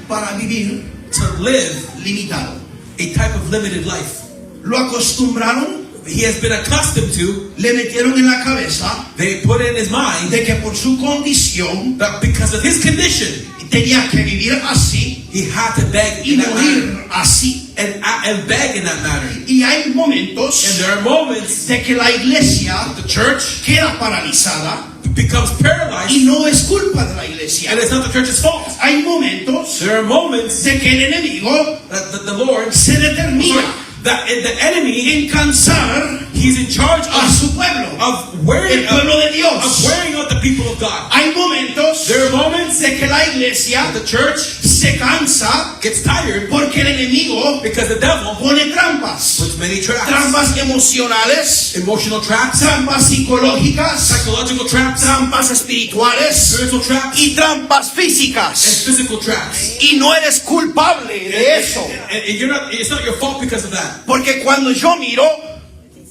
para vivir to live limitado. a type of limited life. Lo acostumbraron, He has been accustomed to, le metieron en la cabeza they put in his mind de que por su condición that because of his condition, tenía que vivir así he had to beg y in that manner morir así. and beg in that manner. Y hay And momentos there are moments de que la iglesia the church queda paralizada becomes paralyzed, y no es culpa de la iglesia. and it's not the church's fault. Hay momentos There are moments de que el enemigo that the Lord, se determina that the enemy, en cansar he's in charge a su pueblo, of wearing el pueblo de of Dios. wearing out the people of God. Hay momentos There are moments de que la iglesia the church se cansa gets tired porque el enemigo because the devil pone trampas, puts many traps, trampas emocionales, emotional traps, trampas psicológicas, psychological traps, trampas espirituales spiritual traps, y trampas and físicas. physical traps. Y no eres culpable de eso. And you're not. It's not your fault because of that. Porque cuando yo miro,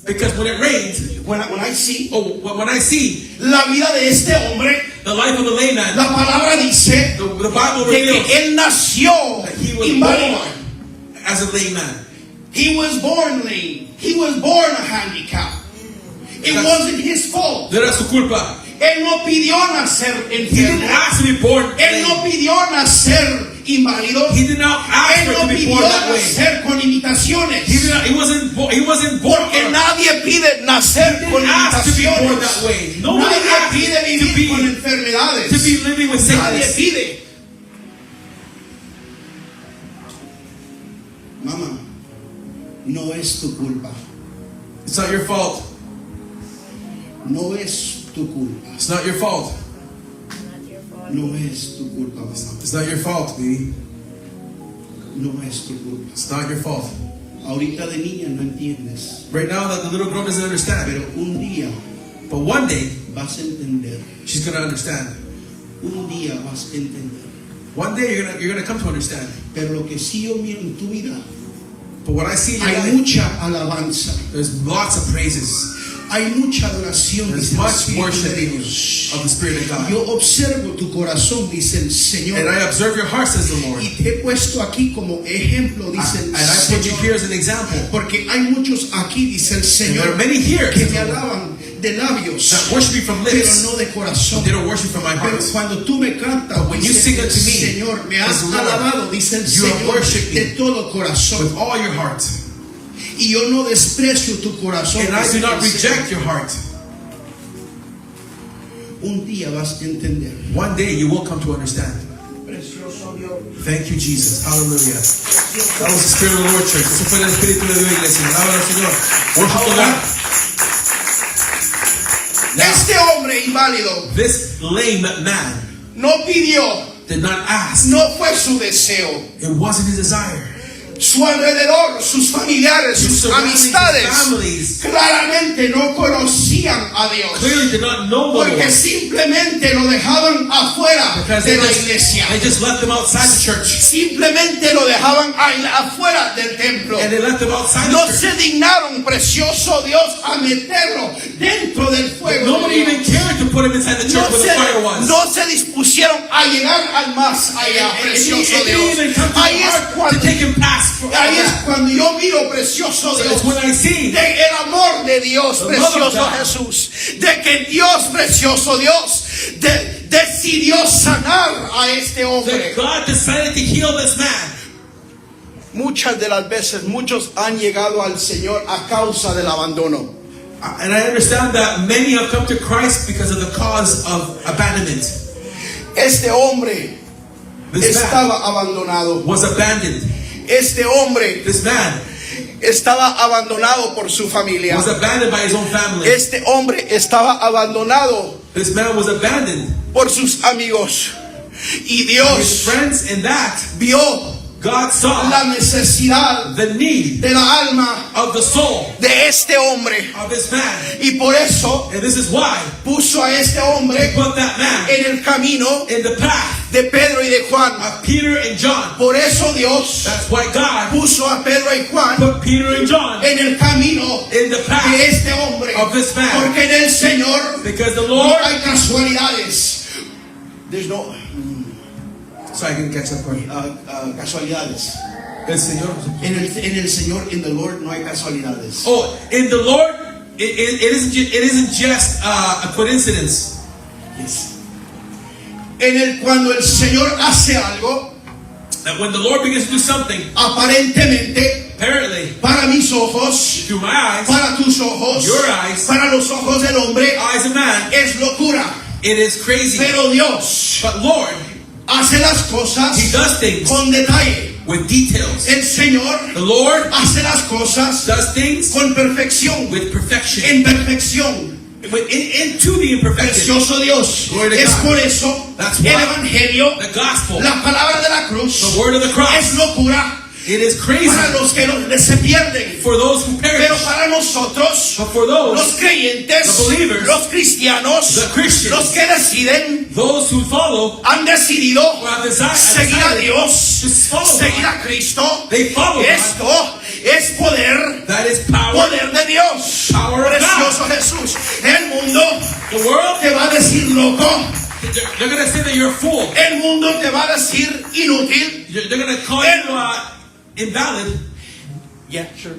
Because when it rains, when I see when I see la vida de este hombre, the life of a layman, la palabra dice the Bible de que reveals él nació that he was inválido. born as a layman. He was born lame. He was born a handicap. It That's- wasn't his fault. No era su culpa. Él no pidió nacer He didn't enfermo. ask to be born Él no lame. pidió nacer inválido. He did not ask Él for no it to be pidió born that way. nacer con limitaciones. He wasn't born. Porque nadie pide nacer con didn't ask to be born limitaciones. that way. Nobody Nadie asked pide to vivir be- con enfermedades. to be living with Nadie sickness. pide. Mamá, no es tu culpa. It's not your fault. No es tu culpa. It's not your fault. Not your fault. No es tu culpa, mamá. It's not your fault, baby. No es tu culpa. It's not your fault. Ahorita de niña no entiendes, Right now, that the little girl doesn't understand. pero un día But one day, vas a entender. she's gonna understand. Un día vas a entender. One day, you're gonna come to understand. Pero lo que sí yo miro en tu vida, But what I see in your hay life, mucha alabanza, there's lots of praises. Hay mucha adoración, There's dice el much Espíritu de worship Dios. of the Spirit of God. Yo observo tu corazón, dice el Señor. And I observe your heart, says the Lord. Y te he puesto aquí como ejemplo, dice el And I put you Señor. here as an example. Porque hay muchos aquí, dice el And there Señor, are many here que me alaban de labios, that worship me from pero lips, no de corazón. but they don't worship from my Pero heart. cuando tú me cantas, when you dice sing el unto me, Señor, me has says the Lord, alabado, dice el you have Señor, worshiped me de todo corazón. with all your heart. Y yo no desprecio tu corazón. And I dice do not el Señor. reject your heart. Un día vas a entender. One day you will come to understand. Precioso Dios. Thank you, Jesus. Hallelujah. That was the Spirit of the Lord, church. Ese fue el Espíritu de Dios, iglesia. Alaba al Señor. Worship the Lord. Now, Este hombre inválido this lame man no pidió, did not ask. no fue su deseo. It wasn't his desire. Su alrededor, sus familiares, His sus surroundings, his amistades families claramente no conocían a Dios. clearly did not know the Porque Lord simplemente lo dejaban afuera because de they la iglesia. just left them outside the church. Simplemente lo dejaban afuera del templo. And they left them outside No the church. se dignaron, precioso Dios, a meterlo dentro del fuego. Nobody de even Dios. cared to put him inside the church where the fire was. No se dispusieron a llegar al más allá, It precioso didn't Dios. even come to Ahí the es heart to cuando, take him past. ahí es cuando yo miro, precioso So Dios, it's when I see de el amor de Dios, The love of precioso God. Jesús, de que Dios, precioso Dios, decidió sanar a este hombre. that God decided to heal this man. Muchas de las veces, muchos han llegado al Señor a causa del abandono. And I understand that many have come to Christ because of the cause of abandonment. Este hombre This man estaba abandonado. was abandoned. Este hombre This man estaba abandonado por su familia. was abandoned by his own family. Este hombre estaba abandonado This man was abandoned por sus amigos. Y by his Dios friends, and that vio God saw la necesidad the need de la alma of the soul de este hombre. of this man. Y por eso And this is why puso a este he hombre put that man en el camino in the path de Pedro y de Juan. of Peter and John. Por eso Dios That's why God puso a Pedro y Juan put Peter and John en el camino in the de path este hombre. of this man. Porque en el Señor Because the no Lord. hay casualidades. There's no So I can catch that part. casualidades. El Señor. En el Señor, in the Lord, no hay casualidades. Oh, in the Lord, it isn't just a coincidence. Yes. Cuando el Señor hace algo, That when the Lord begins to do something, aparentemente, apparently, para mis ojos, through my eyes, para tus ojos, your eyes, para los ojos del hombre, eyes of man, es locura. it is crazy. Pero Dios But Lord, hace las cosas He does things con detalle. with details. El Señor The Lord hace las cosas does things con perfección, with perfection. en perfección. Into the imperfection. Precioso Dios. Glory to Es God. por eso That's el why Evangelio, the gospel, la palabra de la cruz, the word of the cross, es locura it is crazy para los que se pierden. for those who perish. Pero para nosotros, But for those los creyentes, the believers, los cristianos, the Christians, los que deciden, those who follow, han decidido who have decided seguir a Dios, to follow seguir God, a Cristo. they follow God. Esto es poder, That is power. poder de Dios. Power of Precioso Jesús. El mundo The world, te va a decir loco. they're going to say that you're a fool. El mundo te va a decir inútil. They're going to call you invalid. Yeah, sure.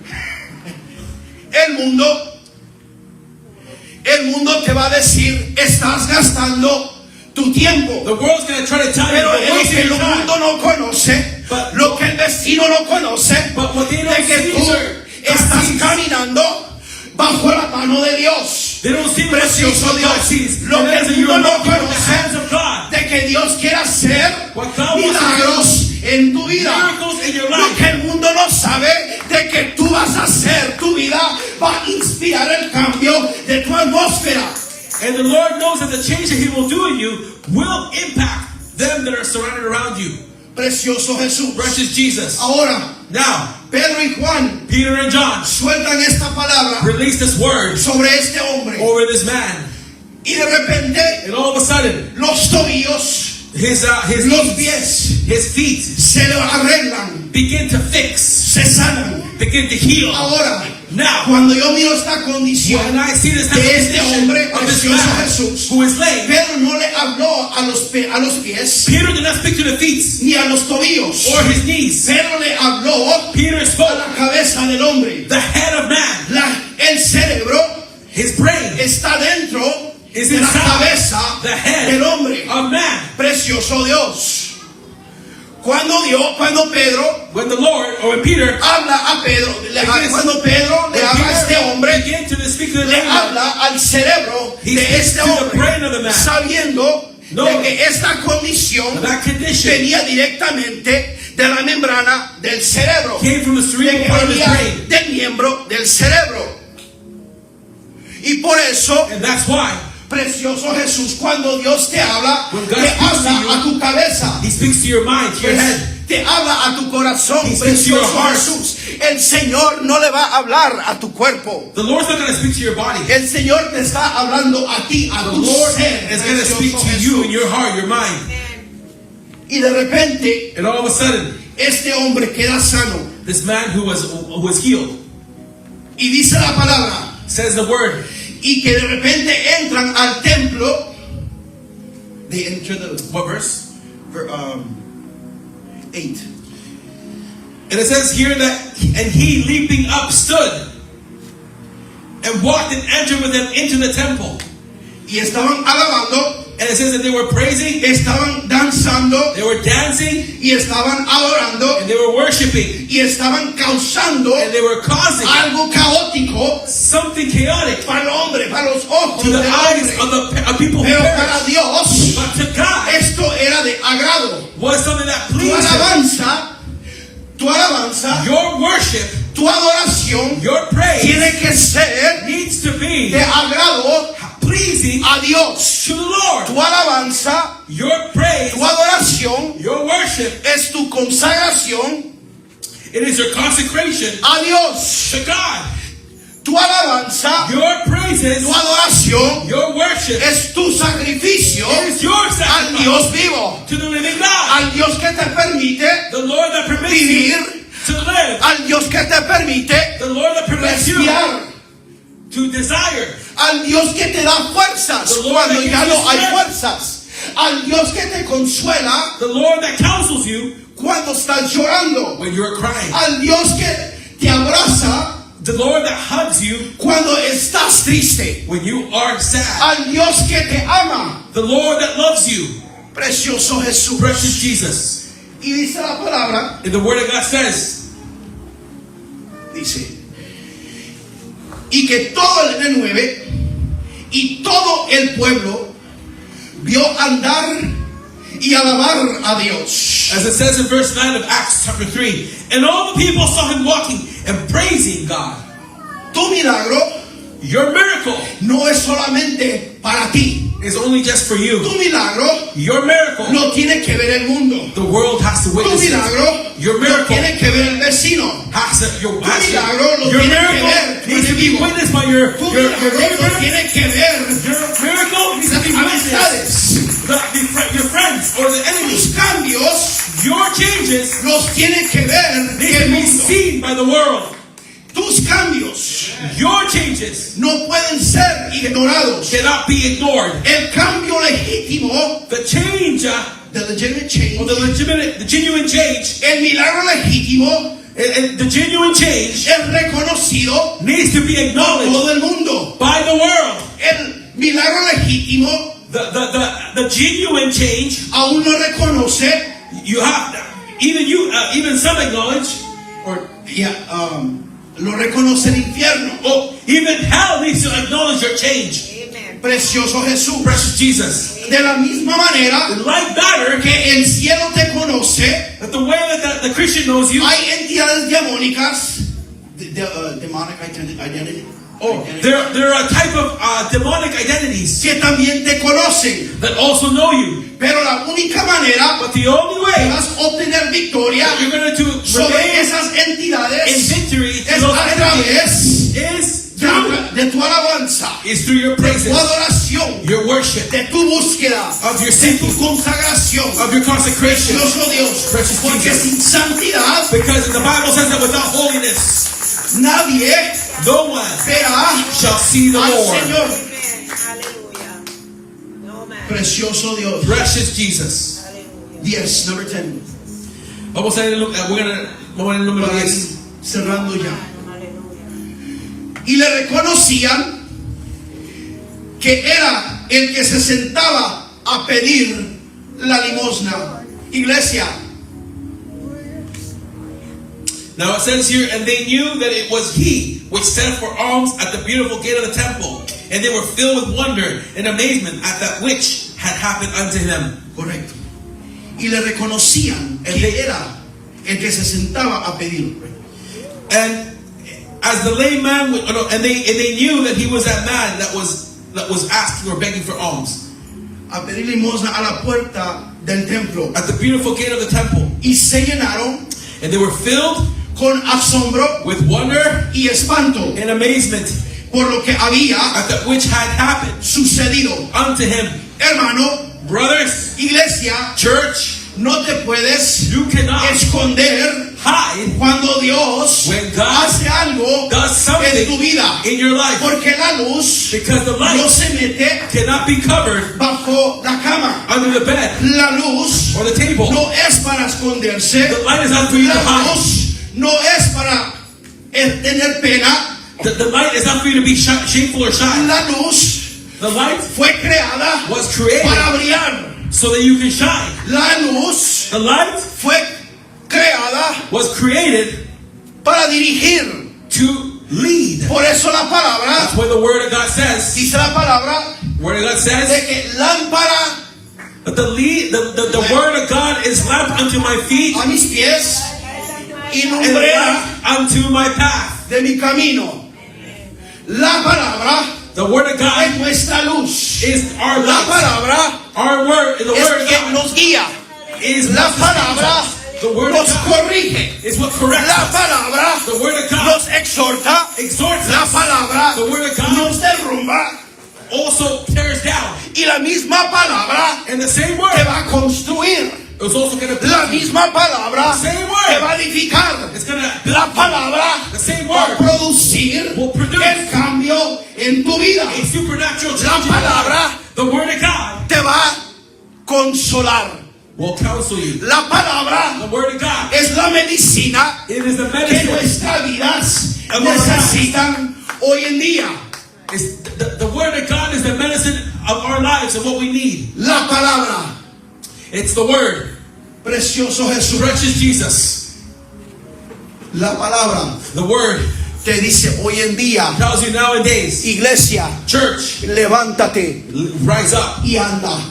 El mundo te va a decir, estás gastando tu tiempo. The world's going to try to tell you Pero you're lo wasting que el your time. mundo no conoce, But- lo que el vecino no conoce, But what they don't de que see, tú sir, estás God sees. caminando bajo la mano de Dios. They don't see what Precioso God Dios, sees. lo And que that's el that you're mundo no walking in the hands conoce, of God. de que Dios quiere hacer What God wants to do. milagros en tu vida. Miracles in your Lo life. que el mundo no sabe de que tú vas a hacer, tu vida va a inspirar el cambio de tu atmósfera. And the Lord knows that the change that He will do in you will impact them that are surrounded around you. Precioso Jesús. Precious Jesus. Ahora, Now, Pedro y Juan Peter and John sueltan esta palabra released this word sobre este hombre over this man. y de repente And all of a sudden, los tobillos, his los knees, pies his feet se le arreglan, begin to fix, se sanan. begin to heal. Ahora, Now, cuando yo miro esta condición when I see this type of de este condition hombre of this precioso man Jesús, who is lame, Pedro no le habló a los pies Peter did not speak to the feet ni a los tobillos. or his knees. Pedro le habló Peter a spoke la cabeza del hombre. the head of man. El cerebro His brain está dentro is de la inside cabeza the head del hombre. of man. Precioso Dios. Cuando Pedro When the Lord, or when Peter, habla a Pedro, cuando Pedro le habla a este hombre, began to speak to the le man, habla al cerebro he de speaks este to the hombre, brain of the man. sabiendo No. de que esta condición That condition venía directamente de la membrana del cerebro, came from the de cerebral que part of his venía brain. del miembro del cerebro. Y por eso, And that's why precioso Jesús, cuando Dios te habla, When God te speaks to habla you, a tu cabeza. he speaks to your mind, to your head. Te habla a tu corazón, He speaks to your precioso heart. Jesús. El Señor no le va a hablar a tu cuerpo. The Lord's not going to speak to your body. El Señor te está hablando a ti, a The tu Lord ser. is going to precioso speak to Jesús. you in your heart, your mind. Y de repente, And all of a sudden, este hombre queda sano. this man who was healed Y dice la palabra, says the word, y que de repente entran al templo. They enter the what verse? 8. And it says here that, and he leaping up stood and walked and entered with them into the temple. Y estaban alabando, And it says that they were praising, estaban danzando, they were dancing, y estaban adorando, and they were worshiping, y estaban causando and they were causing algo caótico something chaotic para el hombre, para los ojos to the del eyes hombre. of people who Pero para perish. Dios, But to God, esto era de agrado. was something that Tu pleased him. alabanza, Your worship, tu adoración your praise tiene que ser needs to be de agrado pleasing a Dios. to the Lord. Tu alabanza, Your praise, tu adoración your worship, es tu consagración it is your consecration a Dios. to God. Tu alabanza, Your praises, tu adoración your worship es tu sacrificio is your al sacrifice Dios vivo, to the living God. al Dios que te permite The Lord that permits you vivir, to live. al Dios que te permite The Lord that permits you respirar, to desire. al Dios que te da fuerzas The Lord cuando that ya gives no you hay strength. fuerzas, al Dios que te consuela The Lord that counsels you cuando estás llorando, when you're crying. al Dios que te abraza The Lord that hugs you cuando estás triste, when you are sad. al Dios que te ama, The Lord that loves you, precioso Jesús. precious Jesus. Y dice la palabra, And the word of God says, dice, y que todo el N9 y todo el pueblo vio andar y alabar a Dios. as it says in verse 9 of Acts chapter 3, and all the people saw him walking and praising God. Tu milagro Your miracle no es solamente para ti. is only just for Tu you. milagro Your miracle, no tiene que ver el mundo. the world has to Tu witness it. milagro Your no miracle tiene que ver el vecino. has to, your milagro lo your tiene que miracle ver tu needs to be enemigo. witnessed by your Tu neighbor. milagro no tiene que ver Your miracle needs to las be witnessed. amistades. Your friends or the enemies. Tus cambios Your changes los tiene que ver need el to be mundo. seen by the world. Tus cambios Your changes no pueden ser ignorados. cannot be ignored. El cambio legítimo, The change, the legitimate change, or the genuine change, el milagro legítimo and the genuine change es reconocido needs to be por acknowledged todo el mundo. by the world. El milagro legítimo The genuine change, aún no reconoce, you have, even some acknowledge, or lo reconoce el infierno. oh, even hell needs to acknowledge your change. Amen. Precioso Jesús. Precious Jesus. De la misma manera In like manner, que el cielo te conoce, that the way that the Christian knows you, hay entidades diabólicas, demonic identity, there are a type of demonic identities que también te conocen. that also know you. Pero la única manera But the only que way vas a obtener victoria that you're going to sobre remain esas in entidades victory to es those a enemies través is through de tu alabanza, is through your tu praises, adoración, your worship, de tu búsqueda, of your de tu seeking, consagración. of your consecration. Precioso Dios, Precious porque Jesus. sin santidad Because the Bible says that without holiness, nadie no one verá shall see the al Lord. Señor. Amen. Hallelujah. No man. Precioso Dios. Precious Jesus. Hallelujah. 10, number 10. Vamos a ver vamos a ver el número Para ir 10. cerrando ya. Hallelujah. Y le reconocían que era el que se sentaba a pedir la limosna. Iglesia, Now it says here, and they knew that it was he which sat for alms at the beautiful gate of the temple, and they were filled with wonder and amazement at that which had happened unto him. correcto. Y le reconocían que era el que se sentaba a pedir. And as the lame man, and they knew that he was that man that was asking or begging for alms A pedir limosna a la puerta del templo. at the beautiful gate of the temple, Y se llenaron and they were filled con asombro with wonder y espanto and amazement por lo que había at that which had happened sucedido. unto him. Hermano, Brothers, iglesia, church, no te puedes you cannot esconder hide cuando Dios when God hace algo does en tu something vida. in your life, Porque la luz because the no light se mete cannot be covered bajo la cama. under the bed La luz or the table. no es para esconderse. The light is not for you to La hide. luz no es para tener pena. The light is not for you to be shameful or shy. La luz The light fue creada was created para brillar. so that you can shine. La luz The light fue creada was created para dirigir. to lead. Por eso la palabra, That's what the word of God says. dice la palabra, Word of God de says que lámpara that the word of God is lamp unto my feet a mis pies y and lumbrera light unto my path. de mi camino. La palabra The word of es God nuestra luz. is our La light. palabra Our word, the es word of quien God nos guía. is La what sustains palabra us. The word nos of God corrige. is what corrects La us. palabra The word of God nos exhorta. exhorts La us. palabra The word of God nos derrumba. also tears down. Y la misma palabra And the same te word va a construir. is also going to La misma palabra Same word. te va a edificar. It's going to La palabra the same va a word producir will produce el cambio en tu vida. a supernatural La change in your palabra life. The word of God te va a consolar. will counsel you. La palabra The word of God, es la medicina it is the que medicine. nuestras vidas necesitan hoy en día. It's the word of God is the medicine of our lives and what we need. La palabra, It's the word. precioso Jesús. Precious Jesus. La palabra The word te dice hoy en día, tells you nowadays, iglesia, church, levántate rise up y anda.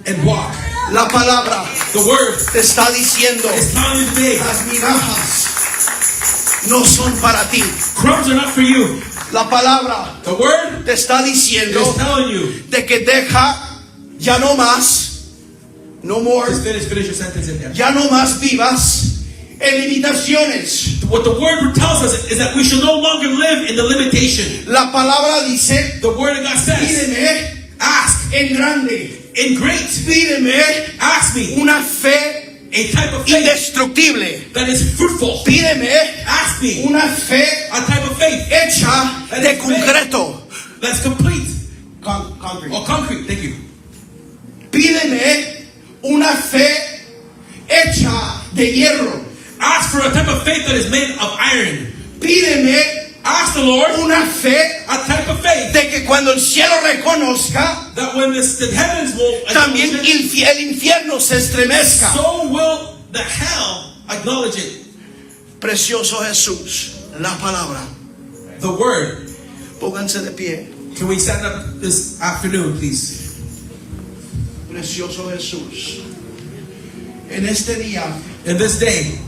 and walk. La palabra The word te está diciendo, is telling you today, las migajas no son para ti. crumbs are not for you. La palabra The word te está diciendo is telling you. de que deja ya no más, no more, Just finish your sentence in there. ya no más vivas en limitaciones. What the word tells us is that we should no longer live in the limitation. La palabra dice, The word of God says, pídeme ask en grande, in great. pídeme Ask me una fe a type of faith indestructible, that is fruitful. pídeme Ask me una fe a type of faith hecha de concreto. that's complete Concrete. or concrete. Thank you. Pídeme una fe hecha de hierro. Ask for a type of faith that is made of iron. Pídeme Ask the Lord una fe a type of faith de que cuando el cielo reconozca, that when the heavens will también acknowledge it, el infierno se estremezca. so will the hell acknowledge it. Precioso Jesús, la palabra. The word. Pónganse de pie. Can we stand up this afternoon, please? Precioso Jesús. En este día In this day,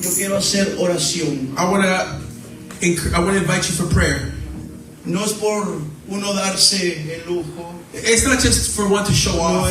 yo quiero hacer oración. I want to invite you for prayer. No es por uno darse el lujo, It's not just for one to show off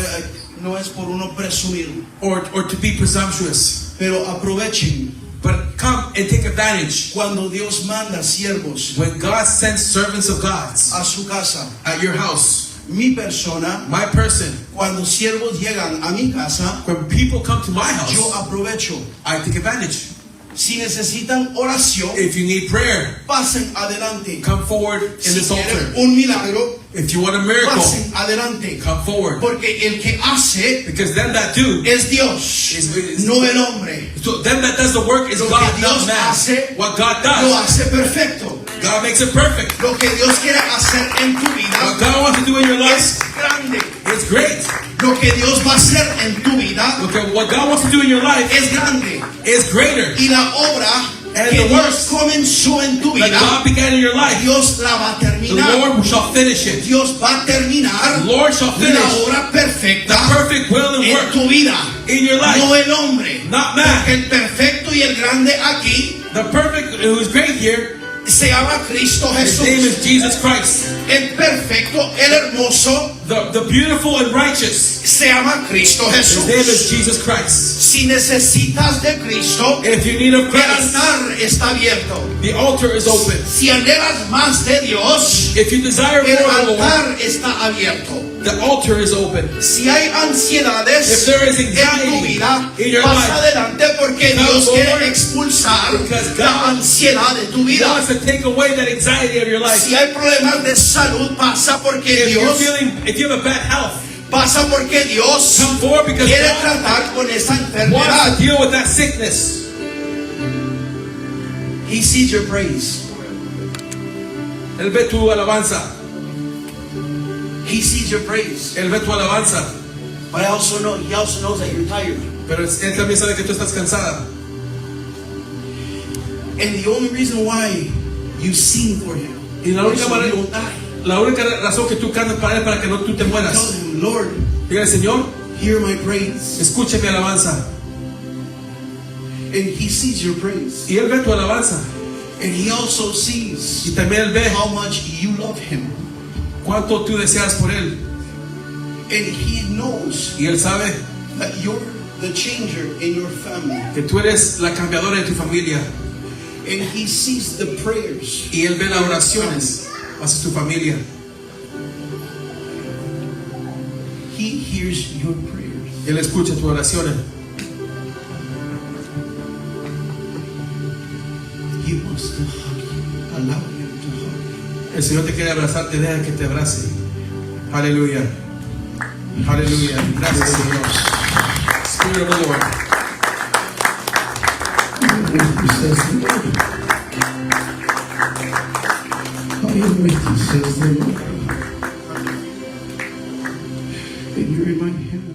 no es por uno presumir, or to be presumptuous, pero aprovechen but come and take advantage cuando Dios manda siervos when God sends servants of God a su casa. at your house. Mi persona, My person, cuando siervos llegan a mi casa, when people come to my yo house, aprovecho. I take advantage. Si necesitan oración, If you need prayer, pasen adelante. come forward in Si this quieren altar. un milagro, If you want a miracle, pasen adelante. come forward. Porque el que hace Because them that do, es Dios, is- no el hombre. so them that does the work is Lo que God, Dios not man. hace, What God Lo does, hace perfecto. God makes it perfect. Lo que Dios quiere hacer en tu What vida God wants to do in your life es grande. is great. Lo que Dios va a hacer en tu vida Okay, what God wants to do in your life es grande. is greater. Y la obra And que the Dios comenzó en tu That vida, God began in your life, Dios la va a the terminar. Lord shall finish it. Dios va a terminar The Lord shall la finish obra perfecta the perfect will and en work tu vida, in your life. no el hombre. Not man. El perfecto y el grande aquí The perfect, who is great here, se llama Cristo his name Jesús. is Jesus Christ. El perfecto, el hermoso, The beautiful and righteous, se llama Cristo his name is Jesús. Jesus Christ. Si necesitas de Cristo, If you need of el Christ, altar está abierto. the altar is open. Si anhelas más de Dios, If you desire el more of the Lord, altar está abierto. the altar is open. Si hay ansiedades If there is en tu anxiety vida, in your vas life, adelante porque come Dios forward, quiere expulsar because la God ansiedad de tu He vida. wants to take away that anxiety of your life. Si hay problemas de salud, pasa porque If you have a bad health, pasa porque Dios come forward because quiere God tratar con esa wants enfermedad. to deal with that sickness. He sees your praise. Él ve tu alabanza. He sees your praise. Él ve tu alabanza. But he also knows that you're tired. Pero él también sabe que tú estás cansada. And the only reason why you sing for him Y la is única so manera- you don't die. La única razón que tú cantas para él para que no tú te Tell mueras. him, Lord, Dígale, Señor, hear my praise. escucha mi alabanza. And he sees your praise. Y él ve tu alabanza. And he also sees Y también él ve how much you love him. cuánto tú deseas por él. And he knows Y él sabe that you're the changer in your family. que tú eres la cambiadora de tu familia. And he sees the prayers. Y él ve las oraciones hacia tu familia. He hears your prayers. Él escucha tus oraciones. He wants to hug you. Allow him to hug you. El Señor te quiere abrazar, te deja que te abrace. Aleluya. Aleluya. Gracias, Señor. Spirit of the Lord. Says the Lord. Says the Lord. And you remind him